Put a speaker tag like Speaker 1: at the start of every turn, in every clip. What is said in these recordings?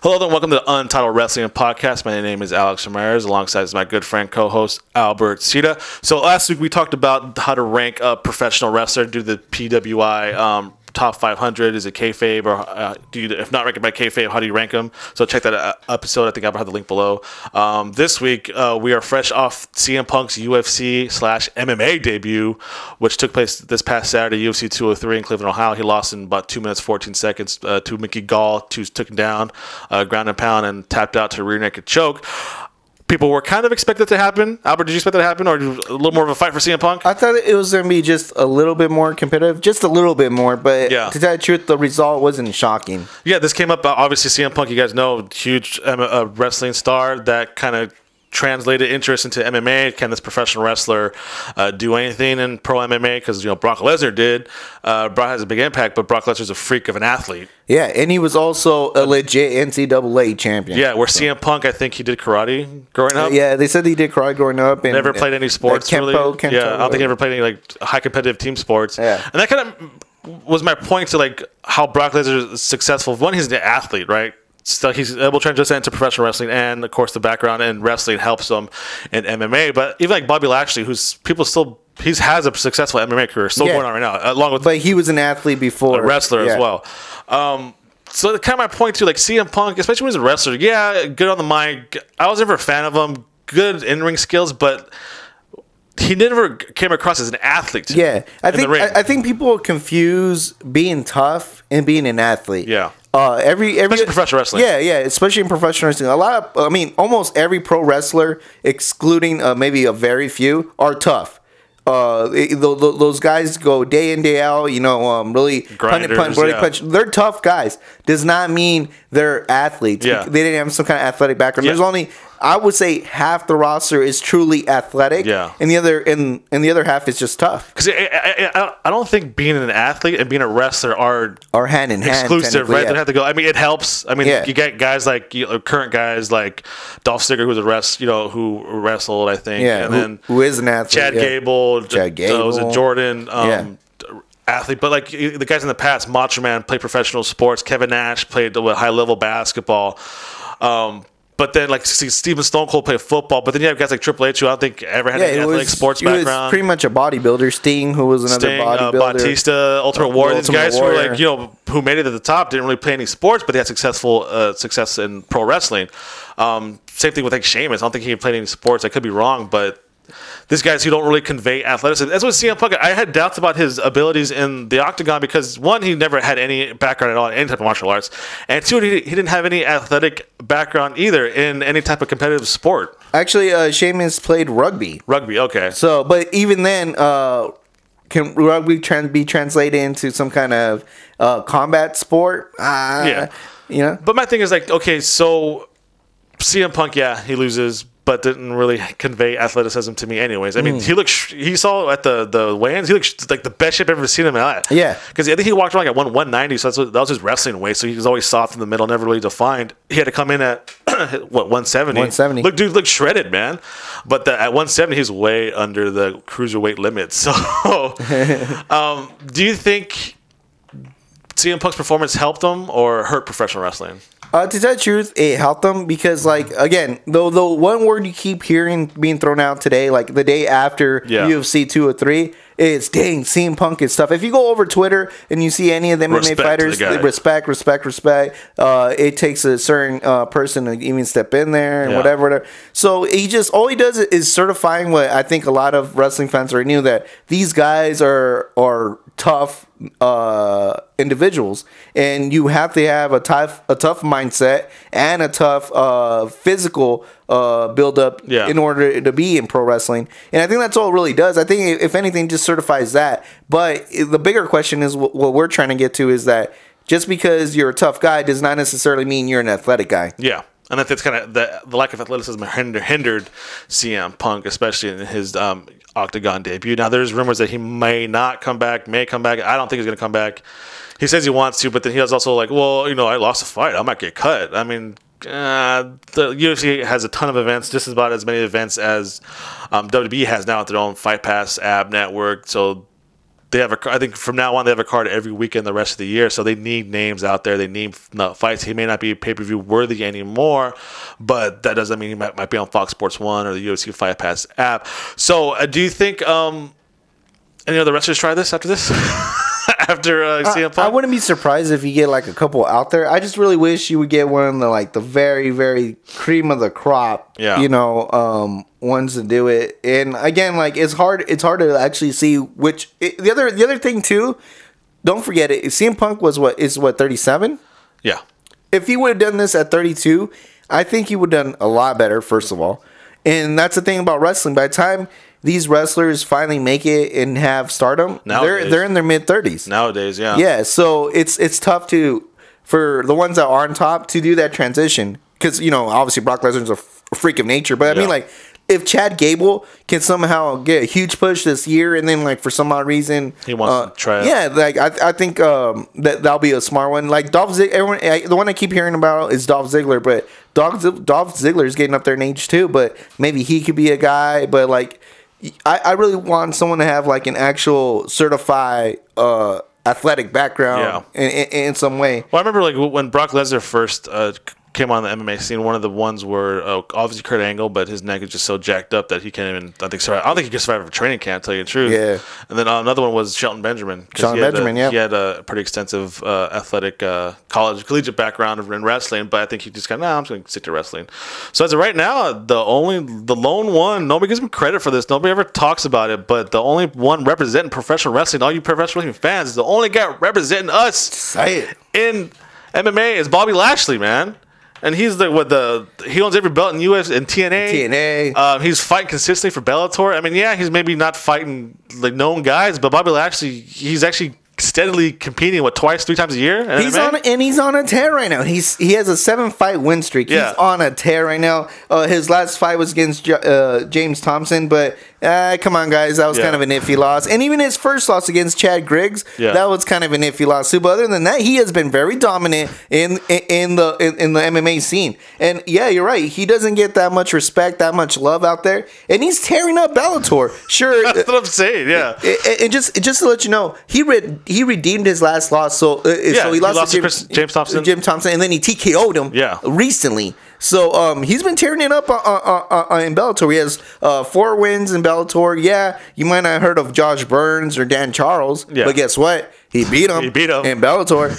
Speaker 1: Hello and welcome to the Untitled Wrestling Podcast. My name is Alex Ramirez, alongside my good friend co-host Albert Sita. So last week we talked about how to rank a professional wrestler due to the PWI top 500. Is it kayfabe, or if not ranked by kayfabe, how do you rank them? So check that episode. I think I'll have the link below. This week we are fresh off CM Punk's UFC/MMA debut, which took place this past Saturday, UFC 203 in Cleveland, Ohio. He lost in about 2 minutes 14 seconds to Mickey Gall, who took him down, ground and pound, and tapped out to a rear naked choke. People were kind of expected to happen. Albert, did you expect that to happen, or a little more of a fight for CM Punk?
Speaker 2: I thought it was going to be just a little bit more competitive, just a little bit more. But to tell you the truth, the result wasn't shocking. Yeah,
Speaker 1: this came up. Obviously, CM Punk, you guys know, huge wrestling star that kind of translated interest into MMA. Can this professional wrestler do anything in pro MMA? Because Brock Lesnar did. Brock has a big impact, but Brock Lesnar's a freak of an athlete.
Speaker 2: Yeah, and he was also a legit NCAA champion.
Speaker 1: Yeah, where CM Punk, I think he did karate growing up.
Speaker 2: Yeah, they said he did karate growing up. And
Speaker 1: never played any sports,
Speaker 2: Kempo,
Speaker 1: really.
Speaker 2: Kempo,
Speaker 1: yeah, I don't think he ever played any high competitive team sports.
Speaker 2: Yeah.
Speaker 1: And that kind of was my point to how Brock Lesnar is successful. One, he's an athlete, right? So he's able to transition into professional wrestling, and of course the background in wrestling helps him in MMA. But even Bobby Lashley, he has a successful MMA career still going on right now, along with.
Speaker 2: But he was an athlete before,
Speaker 1: a wrestler as well. So kind of my point too, CM Punk, especially when he's a wrestler. Yeah, good on the mic. I was never a fan of him. Good in-ring skills, but he never came across as an athlete.
Speaker 2: I think people confuse being tough and being an athlete.
Speaker 1: Yeah.
Speaker 2: Especially
Speaker 1: in professional wrestling.
Speaker 2: Yeah, especially in professional wrestling. Almost every pro wrestler, excluding maybe a very few, are tough. Those guys go day in, day out, really punch. They're tough guys. Does not mean they're athletes.
Speaker 1: Yeah.
Speaker 2: They didn't have some kind of athletic background.
Speaker 1: Yeah.
Speaker 2: There's only, I would say, half the roster is truly athletic.
Speaker 1: Yeah.
Speaker 2: And the other half is just tough.
Speaker 1: Because I don't think being an athlete and being a wrestler are
Speaker 2: hand in hand.
Speaker 1: Exclusive, right?
Speaker 2: Yeah.
Speaker 1: They have to go. It helps. You get guys current guys like Dolph Ziggler, who wrestled, I think.
Speaker 2: Yeah.
Speaker 1: And then
Speaker 2: who is an athlete?
Speaker 1: Chad Gable. Was it Jordan? Athlete, but the guys in the past, Macho Man played professional sports. Kevin Nash played high level basketball. But then, Steven Stone Cold played football. But then you have guys like Triple H, who I don't think ever had an athletic sports background.
Speaker 2: He was pretty much a bodybuilder. Sting, who was another bodybuilder.
Speaker 1: Batista, Ultimate Warrior. These guys who made it at the top didn't really play any sports, but they had success in pro wrestling. Same thing with Sheamus. I don't think he played any sports. I could be wrong, but these guys who don't really convey athleticism. That's what CM Punk. I had doubts about his abilities in the octagon because, one, he never had any background at all in any type of martial arts, and two, he didn't have any athletic background either in any type of competitive sport.
Speaker 2: Actually, Sheamus played rugby.
Speaker 1: Rugby, okay.
Speaker 2: So, but even then, can rugby be translated into some kind of combat sport?
Speaker 1: Yeah.
Speaker 2: But
Speaker 1: my thing is so CM Punk, he loses, but didn't really convey athleticism to me anyways. He saw at the weigh-ins, he looked like the best shape I've ever seen him at.
Speaker 2: Yeah.
Speaker 1: Because I think he walked around at 190, so that was his wrestling weight, so he was always soft in the middle, never really defined. He had to come in at, 170?
Speaker 2: 170.
Speaker 1: Dude looked shredded, man. But at 170, he's way under the cruiserweight limit. So, do you think CM Punk's performance helped him or hurt professional wrestling?
Speaker 2: To tell the truth, it helped them because, again, the one word you keep hearing being thrown out today, the day after UFC 203, is, dang, CM Punk and stuff. If you go over Twitter and you see any of the MMA fighters, respect. It takes a certain person to even step in there and whatever. So all he does is certifying what I think a lot of wrestling fans already knew, that these guys are tough individuals, and you have to have a tough mindset and a tough physical build up in order to be in pro wrestling. And I think that's all it really does. I think if anything, just certifies that. But the bigger question is what we're trying to get to is that just because you're a tough guy does not necessarily mean you're an athletic guy.
Speaker 1: Yeah. And that's kind of the lack of athleticism hindered CM Punk, especially in his Octagon debut. Now, there's rumors that he may not come back, may come back. I don't think he's going to come back. He says he wants to, but then he was also I lost a fight. I might get cut. The UFC has a ton of events, just about as many events as WWE has now at their own Fight Pass app network. So they have I think from now on they have a card every weekend the rest of the year, so they need names out there. They need fights. He may not be pay-per-view worthy anymore, but that doesn't mean he might be on Fox Sports 1 or the UFC Fight Pass app. So do you think any other wrestlers try this after this? After CM Punk?
Speaker 2: I wouldn't be surprised if you get like a couple out there. I just really wish you would get one of the very, very cream of the crop, ones to do it. And again, like it's hard to actually see which the other thing too. Don't forget it. CM Punk was 37?
Speaker 1: Yeah.
Speaker 2: If he would have done this at 32, I think he would have done a lot better. First of all, and that's the thing about wrestling. By the time these wrestlers finally make it and have stardom, they're in their mid-30s.
Speaker 1: Nowadays, yeah.
Speaker 2: Yeah, so it's tough for the ones that are on top to do that transition. Because, obviously Brock Lesnar's a freak of nature. But, I mean, like, if Chad Gable can somehow get a huge push this year and then, like, for some odd reason...
Speaker 1: He wants to try it.
Speaker 2: Yeah, like, I think that'll be a smart one. Like, Dolph Ziggler... The one I keep hearing about is Dolph Ziggler. But Dolph Ziggler is getting up there in age, too. But maybe he could be a guy. But, like... I really want someone to have like an actual certified athletic background in some way.
Speaker 1: Well, I remember like when Brock Lesnar first came on the MMA scene, one of the ones were obviously Kurt Angle, but his neck is just so jacked up that he can't even, I don't think he can survive a training camp, to tell you the truth.
Speaker 2: Yeah.
Speaker 1: And then another one was Shelton Benjamin. He had a pretty extensive athletic collegiate background in wrestling, but I think he just got, I'm just going to stick to wrestling. So as of right now, the lone one, nobody gives him credit for this. Nobody ever talks about it, but the only one representing professional wrestling, all you professional wrestling fans, is the only guy representing us.
Speaker 2: Say it.
Speaker 1: In MMA is Bobby Lashley, man. And he's he owns every belt in US and TNA. He's fighting consistently for Bellator. I mean, yeah, he's maybe not fighting like known guys, but Bobby Lashley, he's actually steadily competing twice, 3 times a year.
Speaker 2: He's on a tear right now. He has a 7-fight win streak. He's on a tear right now. His last fight was against James Thompson, but come on, guys, that was kind of an iffy loss. And even his first loss against Chad Griggs, that was kind of an iffy loss too. But other than that, he has been very dominant in the MMA scene. And yeah, you're right. He doesn't get that much respect, that much love out there, and he's tearing up Bellator. Sure,
Speaker 1: that's what I'm saying. Yeah,
Speaker 2: and just to let you know, he redeemed his last loss. So he lost to James Thompson, and then he TKO'd him recently. So he's been tearing it up in Bellator. He has 4 wins in Bellator. Yeah, you might not have heard of Josh Burns or Dan Charles, but guess what? He beat him. In Bellator.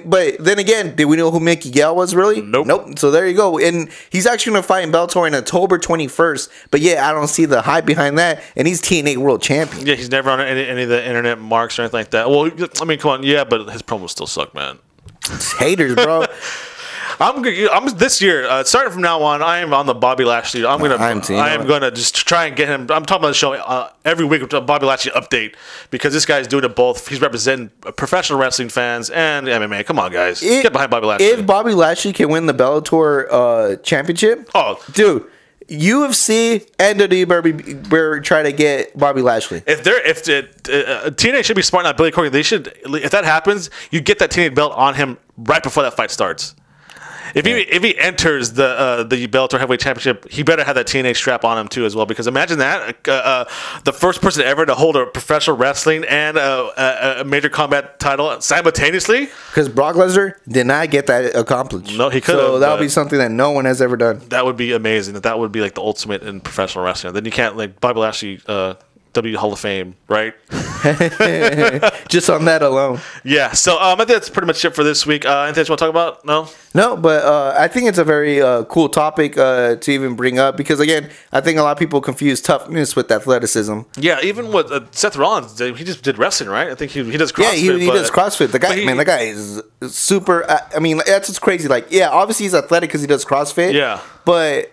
Speaker 2: But then again, did we know who Mickey Gall was really?
Speaker 1: Nope.
Speaker 2: So there you go. And he's actually going to fight in Bellator in October 21st. But yeah, I don't see the hype behind that. And he's TNA World Champion.
Speaker 1: Yeah, he's never on any of the internet marks or anything like that. Well, I mean, come on. Yeah, but his promos still suck, man.
Speaker 2: Haters, bro.
Speaker 1: I'm this year. Starting from now on, I am on the Bobby Lashley. I am gonna just try and get him. I'm talking about the show every week with a Bobby Lashley update because this guy's doing it both. He's representing professional wrestling fans and MMA. Come on, guys, get behind Bobby Lashley.
Speaker 2: If Bobby Lashley can win the Bellator championship, dude. UFC and WWE try to get Bobby Lashley.
Speaker 1: If TNA should be smart, not Billy Corgan. They should. If that happens, you get that TNA belt on him right before that fight starts. If he enters the Bellator Heavyweight Championship, he better have that TNA strap on him too as well. Because imagine that the first person ever to hold a professional wrestling and a major combat title simultaneously.
Speaker 2: Because Brock Lesnar did not get that accomplished.
Speaker 1: No, he could.
Speaker 2: So that'll be something that no one has ever done.
Speaker 1: That would be amazing. That would be like the ultimate in professional wrestling. Then you can't like Bobby Lashley. WWE Hall of Fame, right?
Speaker 2: Just on that alone.
Speaker 1: Yeah, so I think that's pretty much it for this week. Anything else you want to talk about?
Speaker 2: No, but I think it's a very cool topic to even bring up because, again, I think a lot of people confuse toughness with athleticism.
Speaker 1: Yeah, even with Seth Rollins, he just did wrestling, right? I think he does CrossFit.
Speaker 2: Yeah, he does CrossFit. The guy is super. I mean, that's what's crazy. Like, yeah, obviously he's athletic because he does CrossFit.
Speaker 1: Yeah,
Speaker 2: but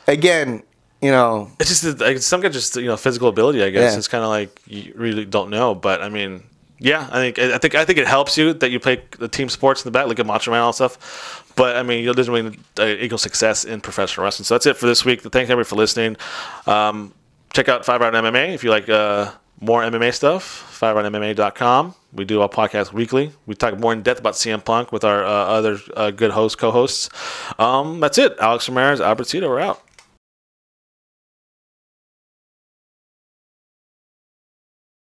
Speaker 2: again.
Speaker 1: It's just some guys just physical ability. I guess it's kind of like you really don't know, but I mean, yeah, I think it helps you that you play the team sports in the back, like a Macho Man and all that stuff. But I mean, it doesn't really equal success in professional wrestling. So that's it for this week. Thanks everybody for listening. Check out 5 Round MMA if you like more MMA stuff. 5roundmma.com. We do our podcast weekly. We talk more in depth about CM Punk with our other good co-hosts. That's it. Alex Ramirez, Albert Cito, we're out.